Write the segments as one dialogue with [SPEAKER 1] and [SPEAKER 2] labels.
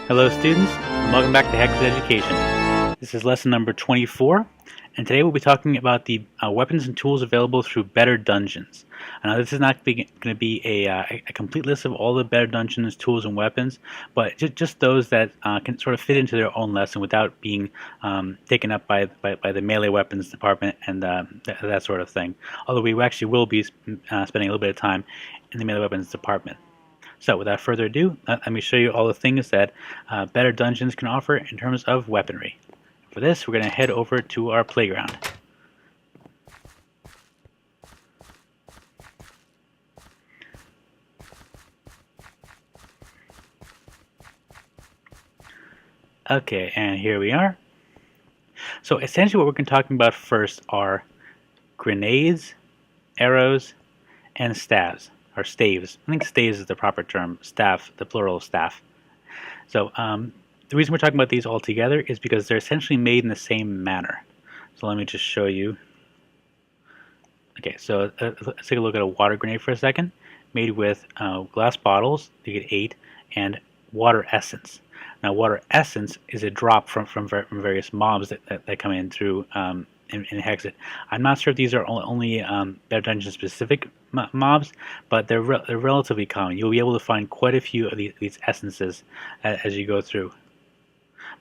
[SPEAKER 1] Hello students, and welcome back to Hexxit Education. This is lesson number 24, and today we'll be talking about the weapons and tools available through Better Dungeons. Now this is not going to be a complete list of all the Better Dungeons tools and weapons, but just those that can sort of fit into their own lesson without being taken up by the melee weapons department and that sort of thing. Although we actually will be spending a little bit of time in the melee weapons department. So without further ado, let me show you all the things that Better Dungeons can offer in terms of weaponry. For this, we're going to head over to our playground. Okay, and here we are. So essentially what we're going to be talking about first are grenades, arrows, and staves. Or staves. I think staves is the proper term. Staff, the plural of staff. So the reason we're talking about these all together is because they're essentially made in the same manner. So let me just show you. Okay, so let's take a look at a water grenade for a second. Made with glass bottles, you get 8, and water essence. Now water essence is a drop from various mobs that come in through in Hexxit. I'm not sure if these are only Better Dungeon specific mobs, but they're relatively common. You'll be able to find quite a few of these essences as you go through.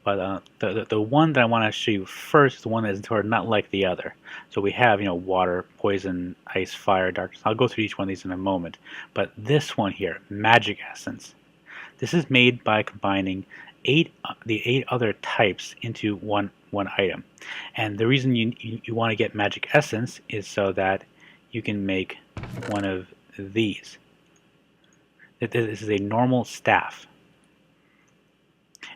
[SPEAKER 1] But the one that I want to show you first is the one that is sort of not like the other. So we have, water, poison, ice, fire, darkness. I'll go through each one of these in a moment. But this one here, magic essence. This is made by combining the 8 other types into one item. And the reason you want to get magic essence is so that you can make one of these. This is a normal staff.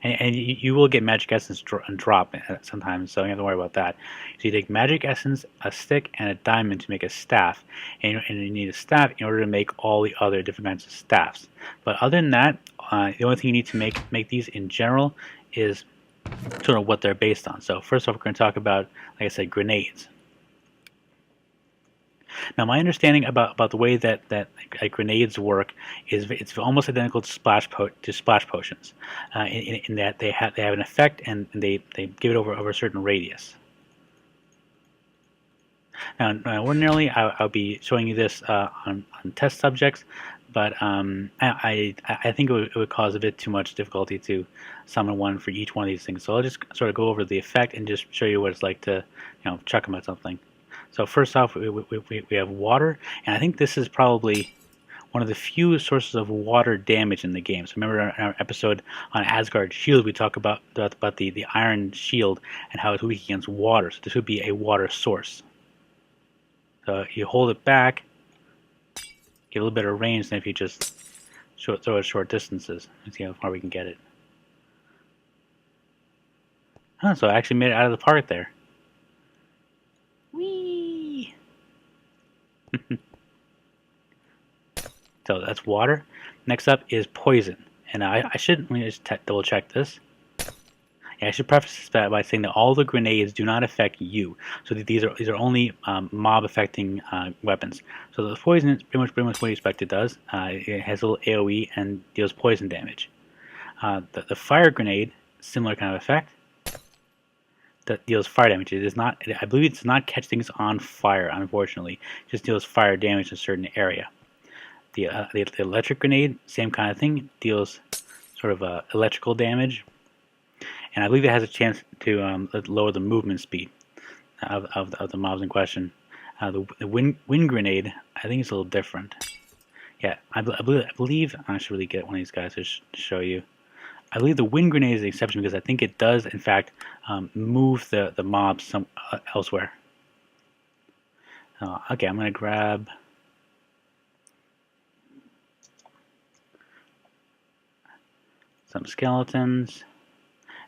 [SPEAKER 1] And you will get magic essence drop sometimes, so you don't have to worry about that. So you take magic essence, a stick, and a diamond to make a staff, and you need a staff in order to make all the other different kinds of staffs. But other than that, the only thing you need to make these in general is sort of what they're based on. So first off, we're going to talk about, like I said, grenades. Now, my understanding about the way that grenades work is it's almost identical to splash potions, in that they have an effect and they give it over a certain radius. Now, ordinarily, I'll be showing you this on test subjects, but I think it would cause a bit too much difficulty to summon one for each one of these things. So I'll just sort of go over the effect and just show you what it's like to chuck them at something. So first off, we have water, and I think this is probably one of the few sources of water damage in the game. So remember in our episode on Asgard Shield, we talk about the iron shield and how it's weak against water. So this would be a water source. So you hold it back, get a little bit of range than if you just throw it short distances. Let's see how far we can get it. Huh, so I actually made it out of the park there. Whee! So that's water. Next up is poison. And let me just double check this. I should preface this by saying that all the grenades do not affect you. So these are only mob affecting weapons. So the poison is pretty much what you expect it does. It has a little AoE and deals poison damage. The fire grenade, similar kind of effect, that deals fire damage. It is not. I believe it does not catch things on fire. Unfortunately, it just deals fire damage in a certain area. The electric grenade, same kind of thing, deals sort of electrical damage. And I believe it has a chance to lower the movement speed of the mobs in question. The wind grenade, I think it's a little different. Yeah, I believe I should really get one of these guys to show you. I believe the wind grenade is the exception because I think it does, in fact, move the mobs elsewhere. Okay, I'm going to grab some skeletons.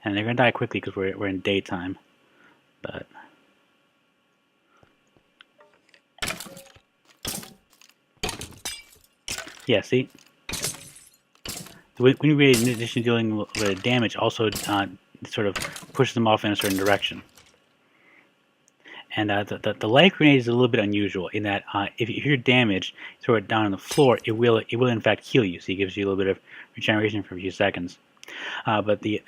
[SPEAKER 1] And they're going to die quickly because we're in daytime. But yeah, see? The wind grenade, in addition to dealing with damage, also sort of pushes them off in a certain direction. And the light grenade is a little bit unusual in that if you're damaged, throw it down on the floor, it will in fact heal you. So it gives you a little bit of regeneration for a few seconds. But the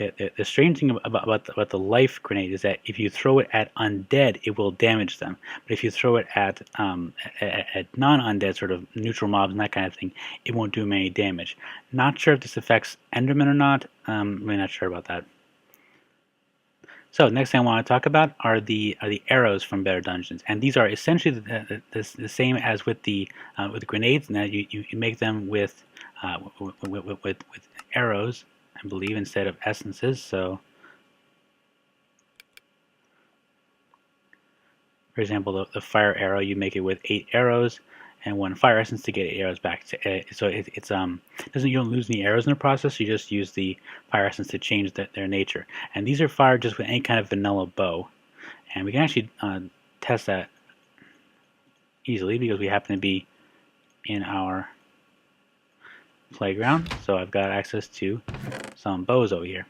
[SPEAKER 1] strange thing about the life grenade is that if you throw it at undead, it will damage them. But if you throw it at non-undead, sort of neutral mobs and that kind of thing, it won't do them any damage. Not sure if this affects Endermen or not. I'm really not sure about that. So next thing I want to talk about are the arrows from Better Dungeons, and these are essentially the same as with the grenades, and that you make them with arrows, I believe, instead of essences. So, for example, the fire arrow, you make it with 8 arrows and 1 fire essence to get 8 arrows back. So you don't lose any arrows in the process. You just use the fire essence to change their nature. And these are fired just with any kind of vanilla bow, and we can actually test that easily because we happen to be in our playground. So I've got access to some bows over here.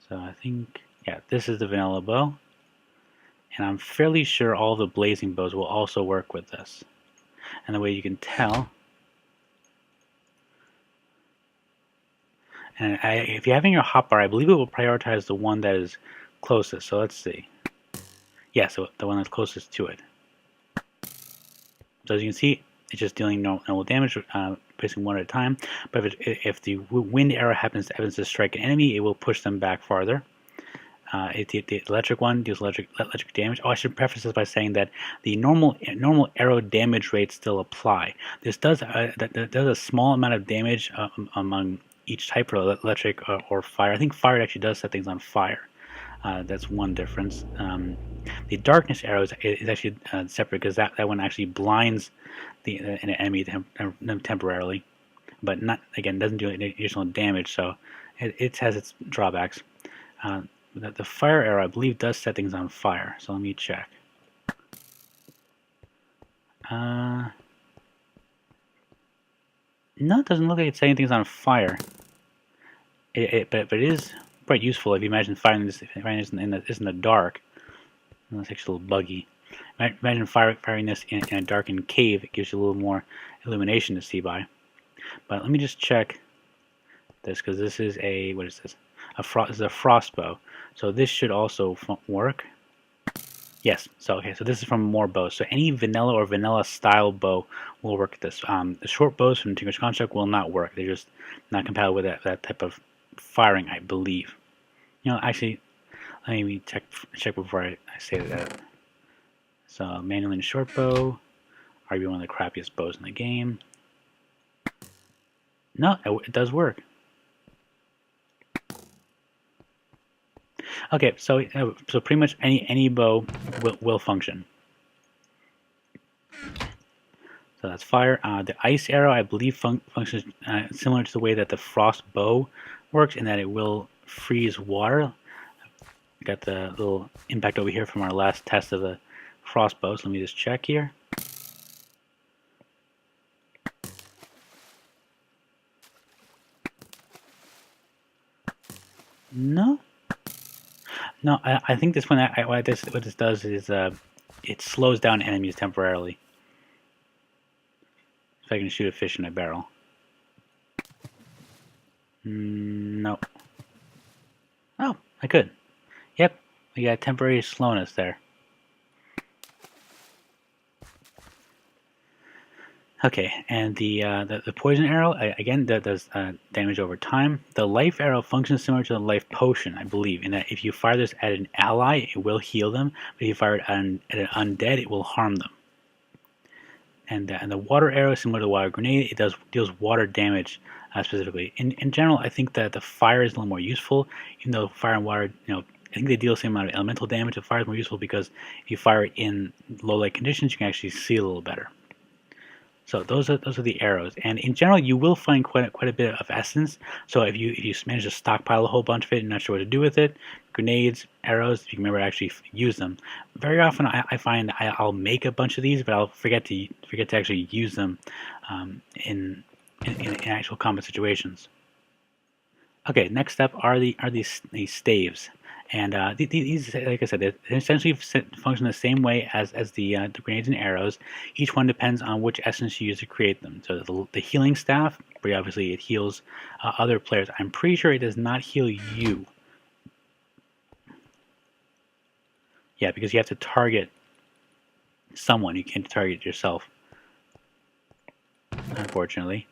[SPEAKER 1] So I think, yeah, this is the vanilla bow. And I'm fairly sure all the blazing bows will also work with this. And the way you can tell, and if you're having your hotbar, I believe it will prioritize the one that is closest. So let's see. Yeah, so the one that's closest to it. So as you can see, it's just dealing normal damage, placing one at a time. But if the wind arrow happens to strike an enemy, it will push them back farther. The electric one deals electric damage. Oh, I should preface this by saying that the normal arrow damage rates still apply. This does a small amount of damage among each type, for electric or fire. I think fire actually does set things on fire. That's one difference. The darkness arrow is actually separate because that one actually blinds an enemy temporarily, but doesn't do any additional damage. So it has its drawbacks. The fire arrow, I believe, does set things on fire. So let me check. No, it doesn't look like it's setting things on fire. But it is quite useful if you imagine firing this in the dark. That's actually a little buggy. Imagine firing this in a darkened cave. It gives you a little more illumination to see by. But let me just check this, because this is a, what is this? This is a frostbow. So this should also work. Yes. So okay. So this is from more bows. So any vanilla or vanilla style bow will work with this. The short bows from Tinker's Construct will not work. They're just not compatible with that type of firing, I believe. You know, actually, let me check before I say that. So manually short bow, arguably one of the crappiest bows in the game. No, it does work. Okay, so pretty much any bow will function. So that's fire. The ice arrow, I believe, functions similar to the way that the frost bow works, in that it will freeze water. Got the little impact over here from our last test of the frost bow. So let me just check here. No. No, I think this one. What this does is it slows down enemies temporarily. So I can shoot a fish in a barrel. No. Oh, I could. Yep, we got temporary slowness there. Okay, and the poison arrow, again, that does damage over time. The life arrow functions similar to the life potion, I believe, in that if you fire this at an ally, it will heal them, but if you fire it at an undead, it will harm them. And the water arrow is similar to the water grenade. It deals water damage specifically. In general, I think that the fire is a little more useful, even though fire and water, I think they deal the same amount of elemental damage. The fire is more useful because if you fire it in low light conditions, you can actually see a little better. So those are the arrows, and in general, you will find quite a bit of essence. So if you manage to stockpile a whole bunch of it and not sure what to do with it, grenades, arrows, if you can remember to actually use them. Very often, I find I'll make a bunch of these, but I'll forget to actually use them in actual combat situations. Okay, next up are these staves. And these, like I said, they essentially function the same way as the grenades and arrows. Each one depends on which essence you use to create them. So the healing staff but obviously it heals other players. I'm pretty sure it does not heal you. Yeah, because you have to target someone. You can't target yourself, unfortunately.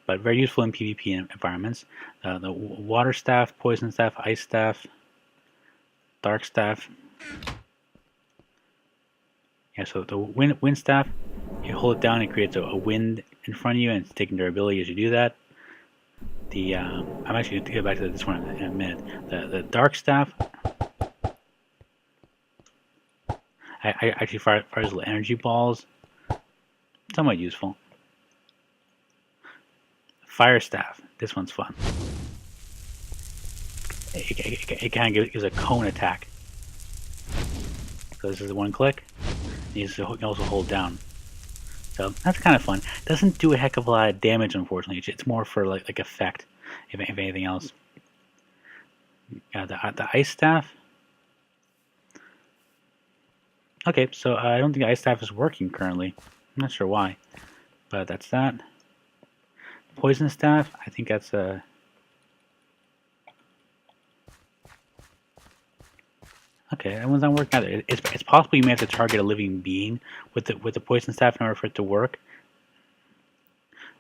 [SPEAKER 1] But very useful in PvP environments. The water staff, poison staff, ice staff, dark staff. Yeah, so the wind staff, you hold it down, it creates a wind in front of you, and it's taking durability as you do that. The I'm actually going to get back to this one in a minute. The dark staff, I actually fires little energy balls. Somewhat useful. Fire staff, this one's fun. It kind of gives a cone attack. So this is one click. You can also hold down. So that's kind of fun. Doesn't do a heck of a lot of damage, unfortunately. It's more for like effect, if anything else. The ice staff. Okay, so I don't think ice staff is working currently. I'm not sure why, but that's that. Poison staff. I think that's a. Okay, that one's not working either. It's possible you may have to target a living being with the poison staff in order for it to work.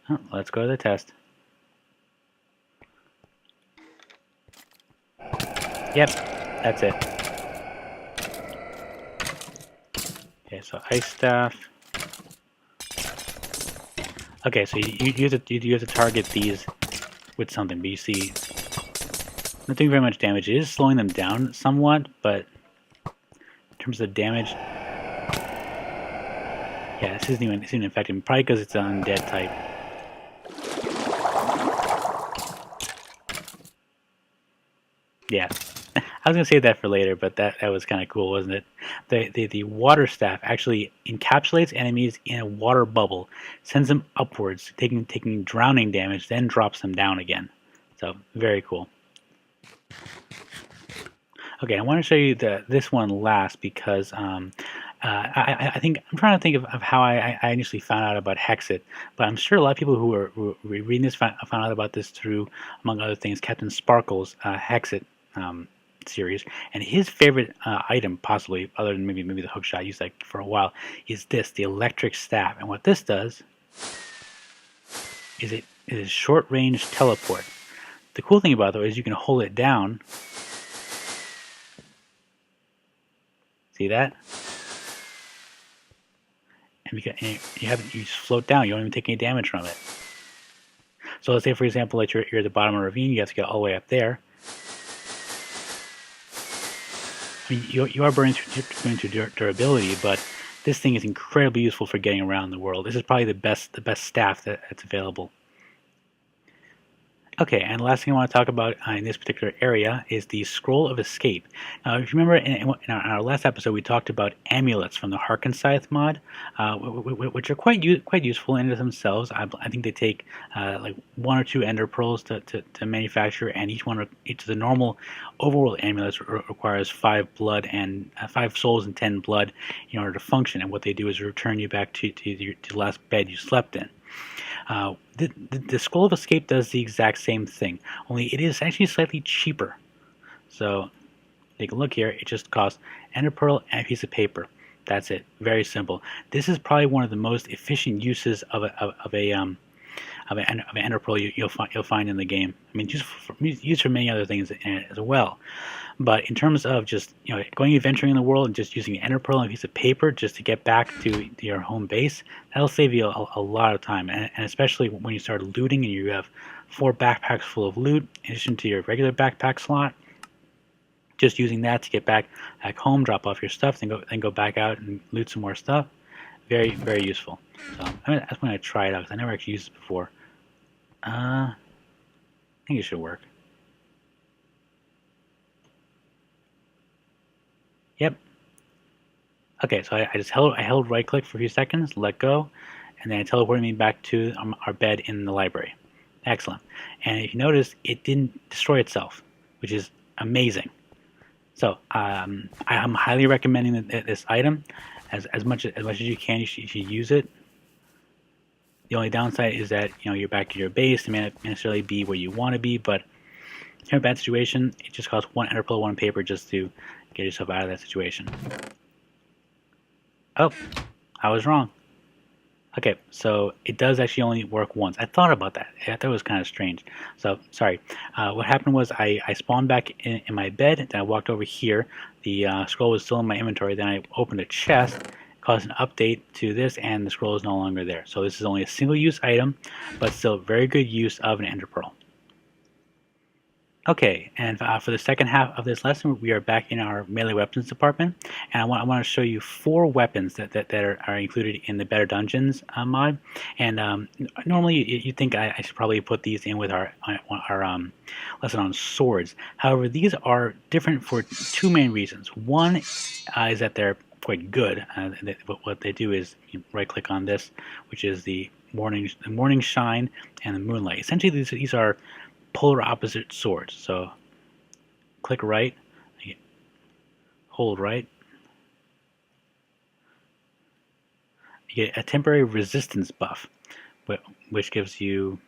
[SPEAKER 1] Oh, let's go to the test. Yep, that's it. Okay, so ice staff. Okay, so you have to target these with something, but you see, not doing very much damage. It is slowing them down somewhat, but in terms of damage, yeah, this isn't even affecting me. Probably because it's an undead type. Yeah, I was gonna save that for later, but that was kind of cool, wasn't it? The water staff actually encapsulates enemies in a water bubble, sends them upwards, taking drowning damage, then drops them down again. So very cool. Okay, I want to show you this one last because I think I'm trying to think of how I initially found out about Hexxit, but I'm sure a lot of people who are reading this found out about this through, among other things, Captain Sparkle's Hexxit series, and his favorite item, possibly other than maybe the hookshot I used like for a while, is the electric staff. And what this does is it is short range teleport. The cool thing about it though is you can hold it down. See that? And you just float down. You don't even take any damage from it. So let's say, for example, that you're at the bottom of a ravine. You have to get all the way up there. I mean, you are burning through durability, but this thing is incredibly useful for getting around the world. This is probably the best staff that's available. Okay, and the last thing I want to talk about in this particular area is the Scroll of Escape. Now, if you remember in our last episode, we talked about amulets from the Harkenscythe mod, which are quite useful in themselves. I think they take like 1 or 2 ender pearls to manufacture, and each of the normal overworld amulets requires 5 blood and 5 souls and 10 blood in order to function. And what they do is return you back to the last bed you slept in. The Scroll of Escape does the exact same thing, only it is actually slightly cheaper. So take a look here. It just costs ender pearl and a piece of paper. That's it. Very simple. This is probably one of the most efficient uses of an ender pearl you'll find in the game. I mean, used for many other things as well. But in terms of just going adventuring in the world and just using an ender pearl and a piece of paper just to get back to your home base, that'll save you a lot of time. And especially when you start looting and you have 4 backpacks full of loot in addition to your regular backpack slot. Just using that to get back home, drop off your stuff, then go back out and loot some more stuff. Very, very useful. So I'm going to try it out because I never actually used it before. I think it should work. Yep. Okay, so I held right click for a few seconds, let go, and then it teleported me back to our bed in the library. Excellent. And if you notice, it didn't destroy itself, which is amazing. So I'm highly recommending this item as much as you can. You should use it. The only downside is that you're back at your base. It may not necessarily be where you want to be, but if you're in a bad situation, it just costs 1 ender pearl, 1 paper just to get yourself out of that situation. Oh, I was wrong. Okay, so it does actually only work once. I thought about that. I thought it was kind of strange. So, sorry. What happened was I spawned back in my bed, then I walked over here. The scroll was still in my inventory. Then I opened a chest, caused an update to this, and the scroll is no longer there. So this is only a single-use item, but still very good use of an ender pearl. Okay, and for the second half of this lesson, we are back in our melee weapons department, and I want to show you 4 weapons that are included in the Better Dungeons mod. And normally you think I should probably put these in with our lesson on swords. However, these are different for 2 main reasons. One is that they're quite good. What they do is you right-click on this, which is the morning shine and the moonlight. Essentially, these are polar opposite swords. So click right, hold right, you get a temporary resistance buff, which gives you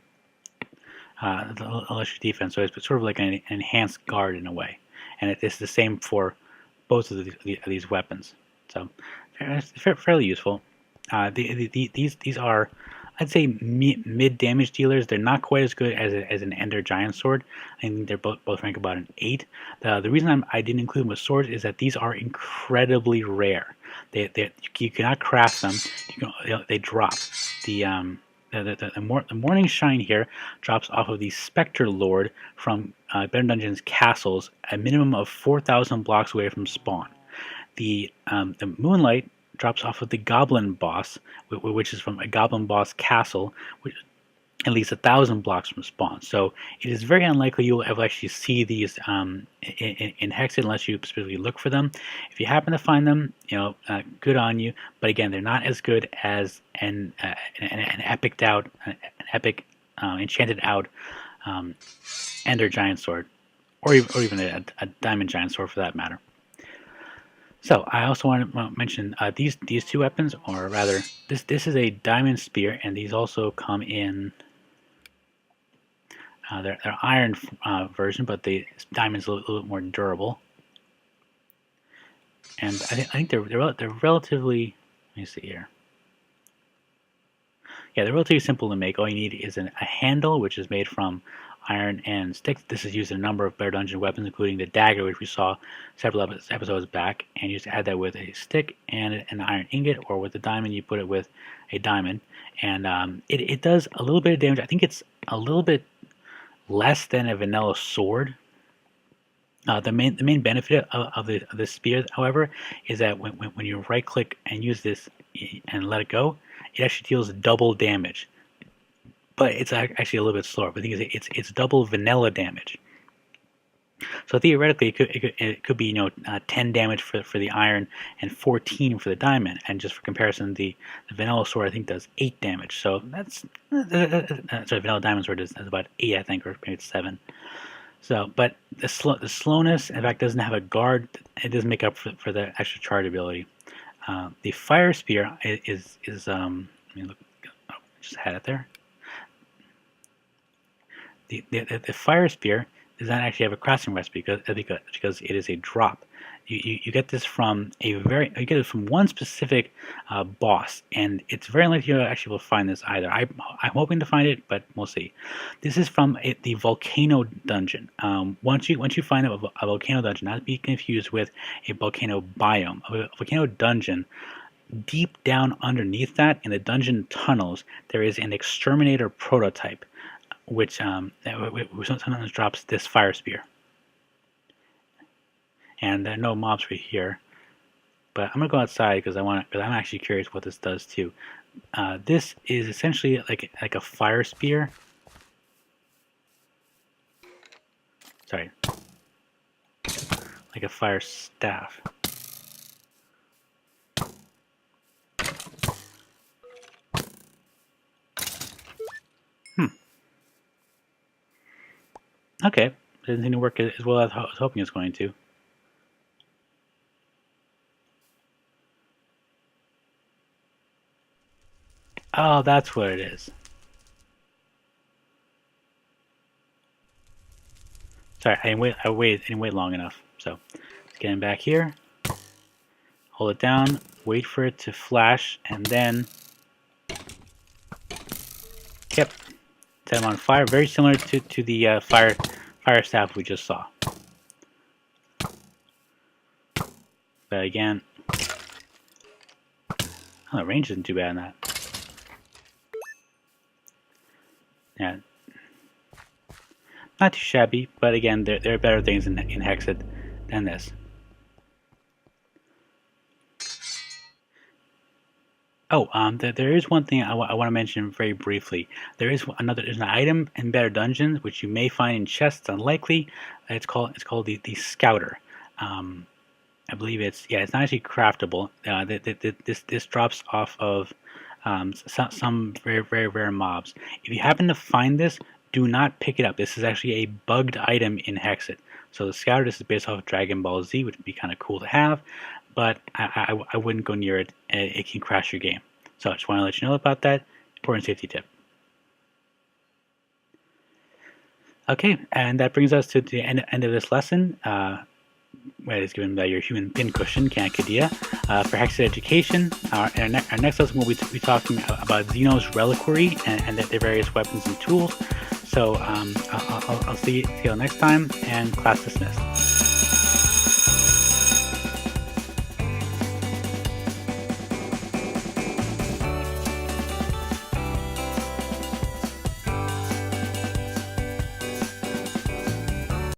[SPEAKER 1] electric defense. So it's sort of like an enhanced guard in a way, and it's the same for both of these weapons. So it's fairly useful. These are, I'd say, mid damage dealers. They're not quite as good as an Ender Giant Sword. I think they're both rank about an 8. The reason I didn't include them with swords is that these are incredibly rare. You cannot craft them. They drop. The Morning Shine here drops off of the Spectre Lord from Better Dungeons castles, a minimum of 4,000 blocks away from spawn. The Moonlight drops off of the Goblin Boss, which is from a Goblin Boss castle, which at least 1,000 blocks from spawn. So it is very unlikely you'll ever actually see these in Hexxit unless you specifically look for them. If you happen to find them, good on you. But again, they're not as good as an epic enchanted out Ender Giant Sword, or even a Diamond Giant Sword for that matter. So I also want to mention these 2 weapons, or rather, this is a diamond spear, and these also come in their iron version, but the diamond's a little bit more durable. And I think they're relatively. Let me see here. Yeah, they're relatively simple to make. All you need is a handle, which is made from iron and sticks. This is used in a number of Better Dungeon weapons, including the dagger, which we saw several episodes back. And you just add that with a stick and an iron ingot, or with a diamond, you put it with a diamond. And it does a little bit of damage. I think it's a little bit less than a vanilla sword. The main benefit of the spear, however, is that when you right click and use this and let it go, it actually deals double damage. But it's actually a little bit slower. But the thing is, it's double vanilla damage. So theoretically, it could be 10 damage for the iron and 14 for the diamond. And just for comparison, the vanilla sword I think does 8 damage. So that's sorry, vanilla diamond sword does about 8, I think, or maybe it's 7. So, but the slowness, in fact, doesn't have a guard. It doesn't make up for the extra charge ability. The fire spear is let me look. Oh, just had it there. The fire spear does not actually have a crafting recipe because it is a drop. You get this from one specific boss, and it's very unlikely you actually will find this either. I'm hoping to find it, but we'll see. This is from the volcano dungeon. Once you find a volcano dungeon, not to be confused with a volcano biome. A volcano dungeon, deep down underneath that in the dungeon tunnels, there is an exterminator prototype, which sometimes drops this fire spear. And there are no mobs right here, but I'm gonna go outside because I'm actually curious what this does too. This is essentially like a fire spear. Sorry, like a fire staff. Okay, didn't seem to work as well as I was hoping it was going to. Oh, that's what it is. Sorry, I didn't wait long enough. So, let's get him back here. Hold it down, wait for it to flash, and then, yep, set him on fire. Very similar to the fire staff we just saw. But again, oh, the range isn't too bad on that. Yeah, not too shabby, but again, there are better things in Hexxit than this. Oh, there is one thing I want to mention very briefly. There's an item in Better Dungeons which you may find in chests. Unlikely. It's called the Scouter. I believe it's not actually craftable. This drops off of some very rare mobs. If you happen to find this, do not pick it up. This is actually a bugged item in Hexxit. So the Scouter, this is based off of Dragon Ball Z, which would be kind of cool to have, but I wouldn't go near it. It can crash your game. So I just want to let you know about that. Important safety tip. Okay, and that brings us to the end of this lesson. Where it's given by your human pincushion, Kankadia. For Hexxit Education, our next lesson we'll be talking about Xeno's Reliquary and their various weapons and tools. So I'll see you next time, and class dismissed.